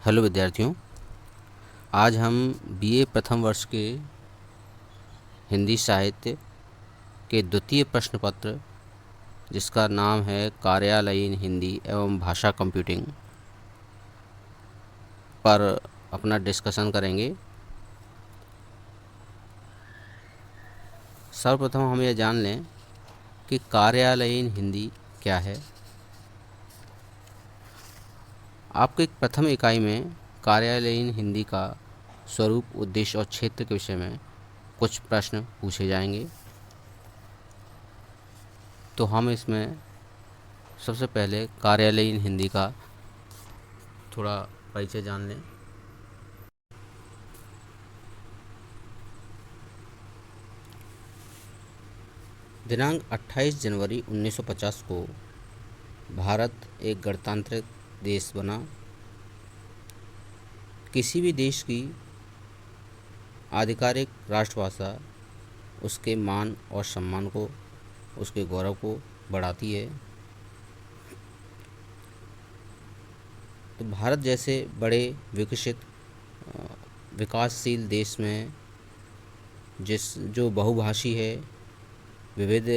Hello विद्यार्थियों, आज हम बीए प्रथम वर्ष के हिंदी साहित्य के द्वितीय प्रश्न पत्र, जिसका नाम है कार्यालयीन हिंदी एवं भाषा कंप्यूटिंग, पर अपना डिस्कशन करेंगे। सर्वप्रथम हम यह जान लें कि कार्यालयीन हिंदी क्या है। आपके प्रथम इकाई में कार्यालयीन हिंदी का स्वरूप, उद्देश्य और क्षेत्र के विषय में कुछ प्रश्न पूछे जाएंगे। तो हम इसमें सबसे पहले कार्यालयीन हिंदी का थोड़ा परिचय जान लें। दिनांक 28 जनवरी 1950 को भारत एक गणतांत्रिक देश बना। किसी भी देश की आधिकारिक राष्ट्रभाषा उसके मान और सम्मान को, उसके गौरव को बढ़ाती है। तो भारत जैसे बड़े विकसित विकासशील देश में जो बहुभाषी है, विविध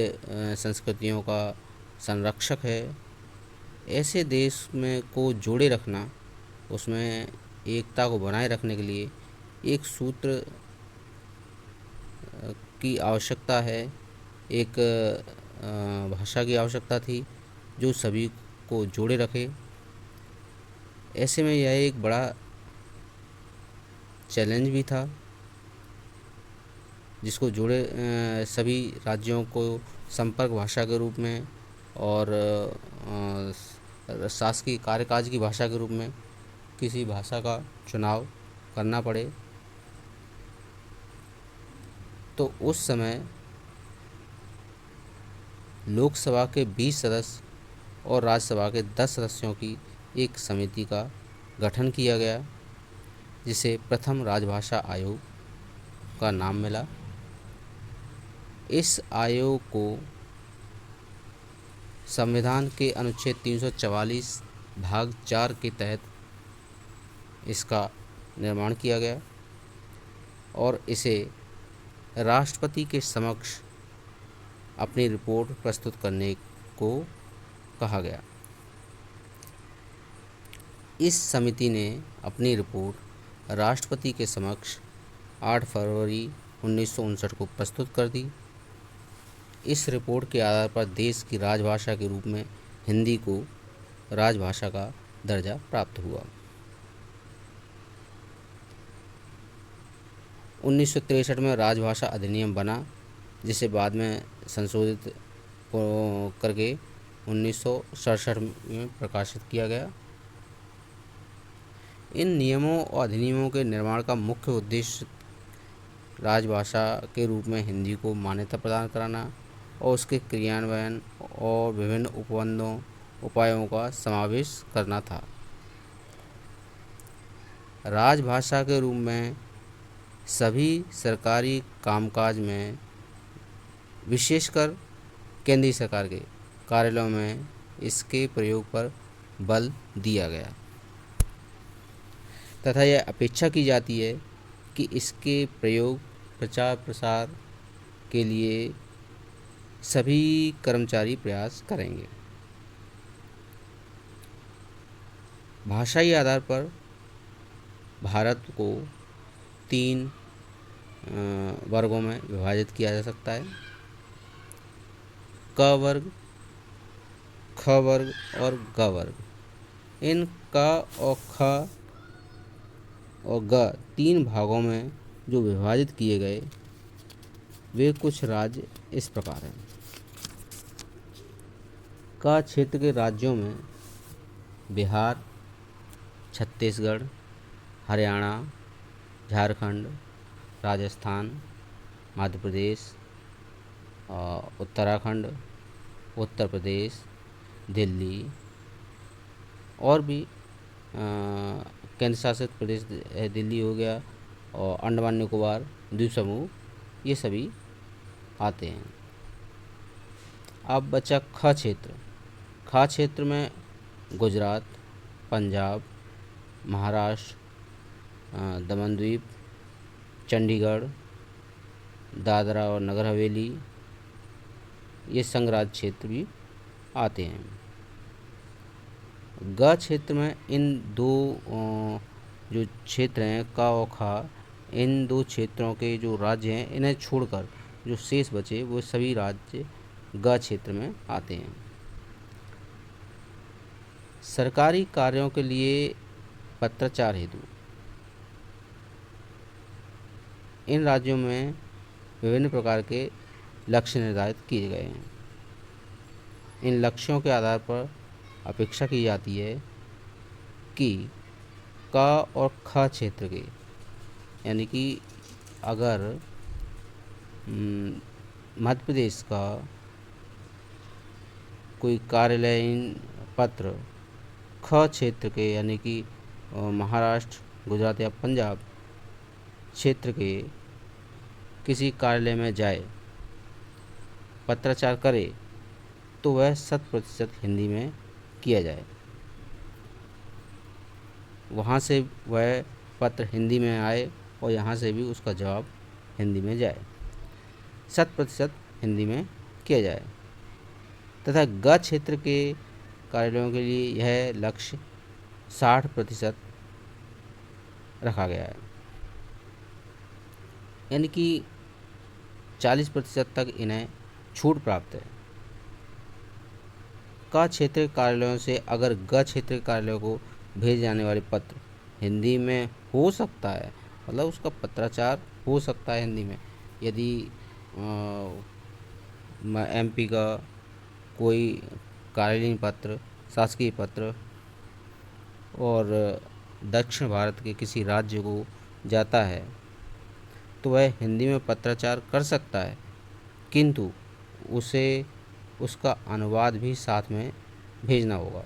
संस्कृतियों का संरक्षक है, ऐसे देश में को जोड़े रखना, उसमें एकता को बनाए रखने के लिए एक सूत्र की आवश्यकता है, एक भाषा की आवश्यकता थी जो सभी को जोड़े रखे। ऐसे में यह एक बड़ा चैलेंज भी था, जिसको जोड़े सभी राज्यों को संपर्क भाषा के रूप में और शासकीय कार्यकाज की भाषा के रूप में किसी भाषा का चुनाव करना पड़े। तो उस समय लोकसभा के 20 सदस्य और राज्यसभा के 10 सदस्यों की एक समिति का गठन किया गया, जिसे प्रथम राजभाषा आयोग का नाम मिला। इस आयोग को संविधान के अनुच्छेद 344 भाग 4 के तहत इसका निर्माण किया गया और इसे राष्ट्रपति के समक्ष अपनी रिपोर्ट प्रस्तुत करने को कहा गया। इस समिति ने अपनी रिपोर्ट राष्ट्रपति के समक्ष 8 फरवरी 1959 को प्रस्तुत कर दी। इस रिपोर्ट के आधार पर देश की राजभाषा के रूप में हिंदी को राजभाषा का दर्जा प्राप्त हुआ। 1963 में राजभाषा अधिनियम बना, जिसे बाद में संशोधित करके 1967 में प्रकाशित किया गया। इन नियमों और अधिनियमों के निर्माण का मुख्य उद्देश्य राजभाषा के रूप में हिंदी को मान्यता प्रदान कराना और उसके क्रियान्वयन और विभिन्न उपायों का समावेश करना था। राजभाषा के रूप में सभी सरकारी कामकाज में, विशेषकर केंद्रीय सरकार के कार्यालयों में इसके प्रयोग पर बल दिया गया तथा यह अपेक्षा की जाती है कि इसके प्रयोग प्रचार प्रसार के लिए सभी कर्मचारी प्रयास करेंगे। भाषाई आधार पर भारत को 3 वर्गों में विभाजित किया जा सकता है: क वर्ग, ख वर्ग और ग वर्ग। इन क और ख और ग 3 भागों में जो विभाजित किए गए, वे कुछ राज्य इस प्रकार हैं। क क्षेत्र के राज्यों में बिहार, छत्तीसगढ़, हरियाणा, झारखंड, राजस्थान, मध्य प्रदेश, उत्तराखंड, उत्तर प्रदेश, दिल्ली और भी केंद्र शासित प्रदेश दिल्ली हो गया, और अंडमान निकोबार द्वीप समूह, ये सभी आते हैं। अब बचा ख क्षेत्र। ख क्षेत्र में गुजरात, पंजाब, महाराष्ट्र, दमन द्वीप, चंडीगढ़, दादरा और नगर हवेली, ये संघ राज्य क्षेत्र भी आते हैं। ग क्षेत्र में इन दो जो क्षेत्र हैं का और खा, इन दो क्षेत्रों के जो राज्य हैं इन्हें छोड़कर जो शेष बचे वो सभी राज्य ग क्षेत्र में आते हैं। सरकारी कार्यों के लिए पत्राचार हेतु इन राज्यों में विभिन्न प्रकार के लक्ष्य निर्धारित किए गए हैं। इन लक्ष्यों के आधार पर अपेक्षा की जाती है कि क और ख क्षेत्र के, यानी कि अगर मध्य प्रदेश का कोई कार्यालयीन पत्र ख क्षेत्र के, यानी कि महाराष्ट्र, गुजरात या पंजाब क्षेत्र के किसी कार्यालय में जाए, पत्राचार करे, तो वह 100% हिंदी में किया जाए। वहाँ से वह पत्र हिंदी में आए और यहाँ से भी उसका जवाब हिंदी में जाए, 100% हिंदी में किया जाए। तथा ग क्षेत्र के कार्यालयों के लिए यह लक्ष्य 60% रखा गया है, यानी कि 40% तक इन्हें छूट प्राप्त है। क क्षेत्र के कार्यालयों से अगर ग क्षेत्र के कार्यालयों को भेजे जाने वाले पत्र हिंदी में हो सकता है, मतलब उसका पत्राचार हो सकता है हिंदी में। यदि एमपी का कोई कार्यालयीन पत्र, शासकीय पत्र और दक्षिण भारत के किसी राज्य को जाता है तो वह हिंदी में पत्राचार कर सकता है, किंतु उसे उसका अनुवाद भी साथ में भेजना होगा।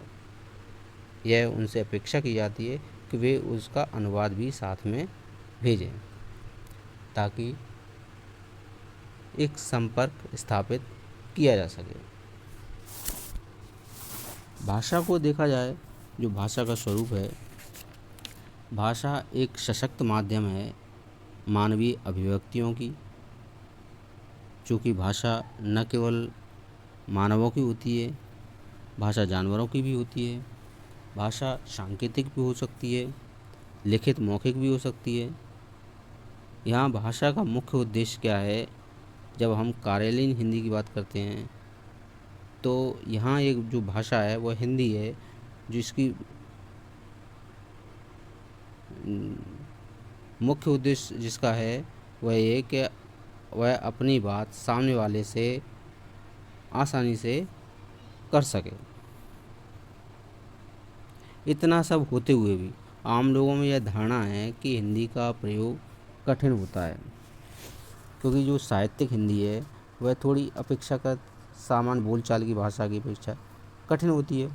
यह उनसे अपेक्षा की जाती है कि वे उसका अनुवाद भी साथ में भेजें, ताकि एक संपर्क स्थापित किया जा सके। भाषा को देखा जाए, जो भाषा का स्वरूप है, भाषा एक सशक्त माध्यम है मानवीय अभिव्यक्तियों की। चूँकि भाषा न केवल मानवों की होती है, भाषा जानवरों की भी होती है। भाषा सांकेतिक भी हो सकती है, लिखित मौखिक भी हो सकती है। यहाँ भाषा का मुख्य उद्देश्य क्या है? जब हम कार्यालयीन हिंदी की बात करते हैं तो यहाँ एक जो भाषा है वह हिंदी है, जिसकी मुख्य उद्देश्य जिसका है वह ये कि वह अपनी बात सामने वाले से आसानी से कर सके। इतना सब होते हुए भी आम लोगों में यह धारणा है कि हिंदी का प्रयोग कठिन होता है, क्योंकि जो साहित्यिक हिंदी है वह थोड़ी अपेक्षाकृत सामान्य बोलचाल की भाषा की अपेक्षा कठिन होती है,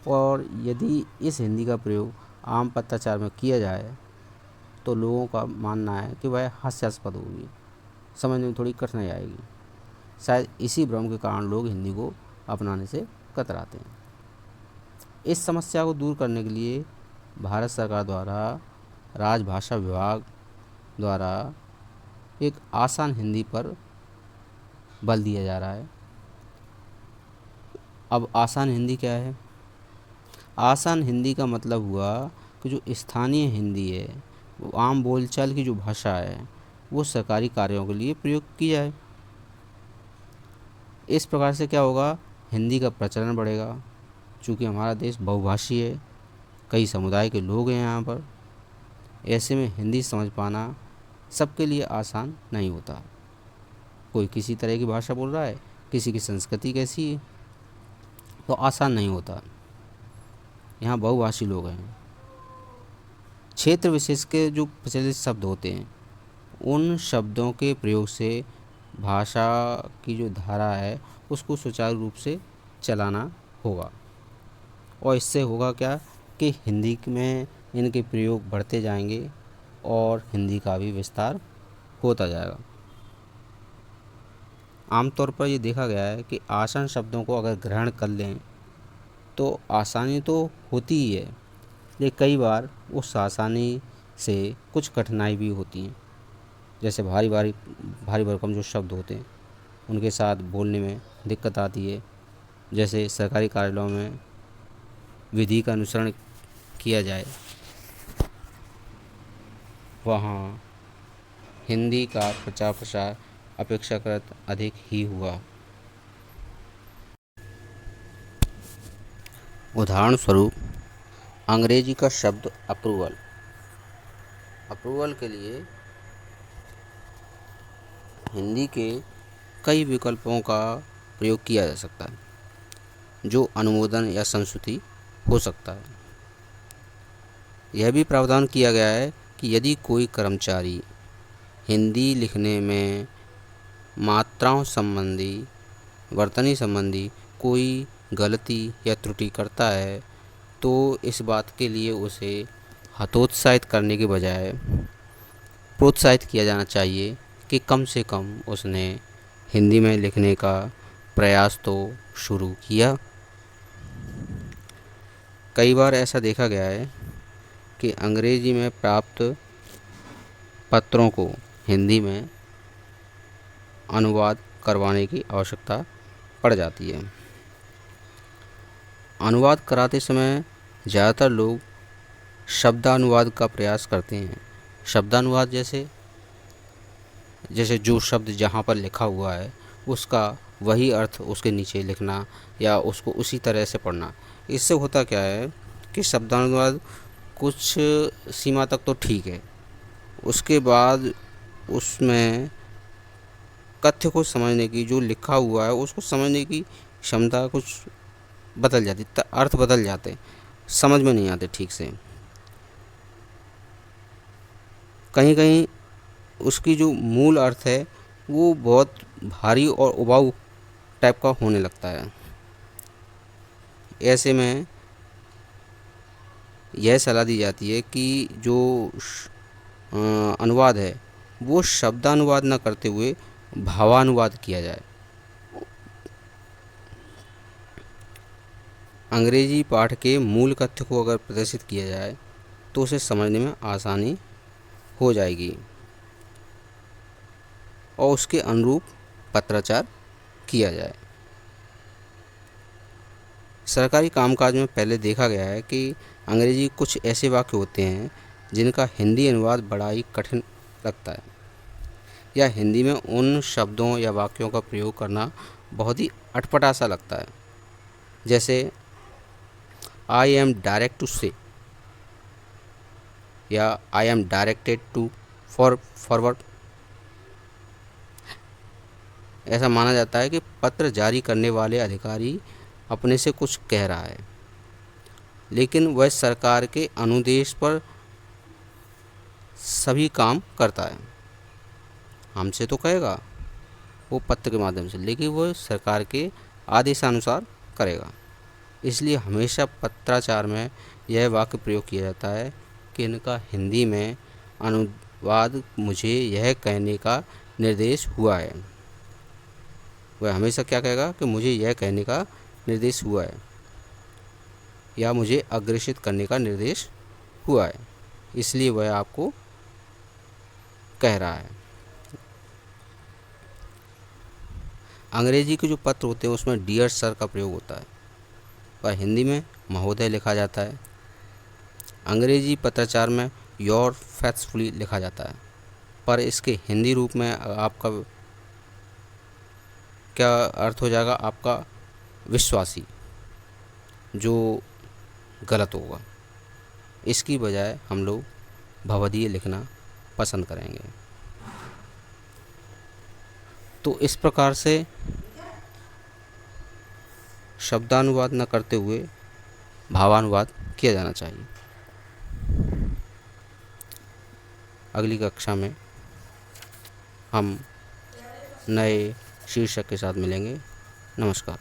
और यदि इस हिंदी का प्रयोग आम पत्राचार में किया जाए तो लोगों का मानना है कि वह हास्यास्पद होगी, समझने में थोड़ी कठिनाई आएगी। शायद इसी भ्रम के कारण लोग हिंदी को अपनाने से कतराते हैं। इस समस्या को दूर करने के लिए भारत सरकार द्वारा राजभाषा विभाग द्वारा एक आसान हिंदी पर बल दिया जा रहा है। अब आसान हिंदी क्या है? आसान हिंदी का मतलब हुआ कि जो स्थानीय हिंदी है, वो आम बोलचाल की जो भाषा है, वो सरकारी कार्यों के लिए प्रयोग की जाए। इस प्रकार से क्या होगा? हिंदी का प्रचलन बढ़ेगा। चूँकि हमारा देश बहुभाषी है, कई समुदाय के लोग हैं यहाँ पर, ऐसे में हिंदी समझ पाना सबके लिए आसान नहीं होता। कोई किसी तरह की भाषा बोल रहा है, किसी की संस्कृति कैसी है, तो आसान नहीं होता। यहाँ बहुभाषी लोग हैं। क्षेत्र विशेष के जो प्रचलित शब्द होते हैं, उन शब्दों के प्रयोग से भाषा की जो धारा है उसको सुचारू रूप से चलाना होगा। और इससे होगा क्या कि हिंदी में इनके प्रयोग बढ़ते जाएंगे और हिंदी का भी विस्तार होता जाएगा। आमतौर पर ये देखा गया है कि आसान शब्दों को अगर ग्रहण कर लें तो आसानी तो होती ही है, लेकिन कई बार उस आसानी से कुछ कठिनाई भी होती हैं। जैसे भारी भरकम जो शब्द होते हैं उनके साथ बोलने में दिक्कत आती है। जैसे सरकारी कार्यालयों में विधि का अनुसरण किया जाए, वहाँ हिंदी का प्रचार प्रसार अपेक्षाकृत अधिक ही हुआ। उदाहरण स्वरूप अंग्रेजी का शब्द अप्रूवल के लिए हिंदी के कई विकल्पों का प्रयोग किया जा सकता है, जो अनुमोदन या संस्तुति हो सकता है। यह भी प्रावधान किया गया है कि यदि कोई कर्मचारी हिंदी लिखने में मात्राओं संबंधी, वर्तनी संबंधी कोई गलती या त्रुटि करता है तो इस बात के लिए उसे हतोत्साहित करने के बजाय प्रोत्साहित किया जाना चाहिए कि कम से कम उसने हिंदी में लिखने का प्रयास तो शुरू किया। कई बार ऐसा देखा गया है कि अंग्रेजी में प्राप्त पत्रों को हिंदी में अनुवाद करवाने की आवश्यकता पड़ जाती है। अनुवाद कराते समय ज़्यादातर लोग शब्दानुवाद का प्रयास करते हैं। शब्दानुवाद जैसे जो शब्द जहाँ पर लिखा हुआ है उसका वही अर्थ उसके नीचे लिखना या उसको उसी तरह से पढ़ना। इससे होता क्या है कि शब्दानुवाद कुछ सीमा तक तो ठीक है, उसके बाद उसमें कथ्य को समझने की, जो लिखा हुआ है उसको समझने की क्षमता कुछ बदल जाती, अर्थ बदल जाते, समझ में नहीं आते ठीक से। कहीं कहीं उसकी जो मूल अर्थ है वो बहुत भारी और उबाऊ टाइप का होने लगता है। ऐसे में यह सलाह दी जाती है कि जो अनुवाद है वो शब्दानुवाद न करते हुए भावानुवाद किया जाए। अंग्रेजी पाठ के मूल कथ्य को अगर प्रदर्शित किया जाए तो उसे समझने में आसानी हो जाएगी और उसके अनुरूप पत्राचार किया जाए। सरकारी कामकाज में पहले देखा गया है कि अंग्रेजी कुछ ऐसे वाक्य होते हैं जिनका हिंदी अनुवाद बड़ा ही कठिन लगता है, या हिंदी में उन शब्दों या वाक्यों का प्रयोग करना बहुत ही अटपटा सा लगता है। जैसे आई एम डायरेक्ट टू से या I am directed to forward. ऐसा माना जाता है कि पत्र जारी करने वाले अधिकारी अपने से कुछ कह रहा है, लेकिन वह सरकार के अनुदेश पर सभी काम करता है। हमसे तो कहेगा वो पत्र के माध्यम से, लेकिन वो सरकार के आदेशानुसार करेगा। इसलिए हमेशा पत्राचार में यह वाक्य प्रयोग किया जाता है कि इनका हिंदी में अनुवाद मुझे यह कहने का निर्देश हुआ है। वह हमेशा क्या कहेगा कि मुझे यह कहने का निर्देश हुआ है या मुझे अग्रेषित करने का निर्देश हुआ है, इसलिए वह आपको कह रहा है। अंग्रेजी के जो पत्र होते हैं उसमें डियर सर का प्रयोग होता है, पर हिंदी में महोदय लिखा जाता है। अंग्रेजी पत्राचार में योर फेथफुली लिखा जाता है, पर इसके हिंदी रूप में आपका क्या अर्थ हो जाएगा, आपका विश्वासी, जो गलत होगा। इसकी बजाय हम लोग भवदीय लिखना पसंद करेंगे। तो इस प्रकार से शब्दानुवाद न करते हुए भावानुवाद किया जाना चाहिए। अगली कक्षा में हम नए शीर्षक के साथ मिलेंगे। नमस्कार।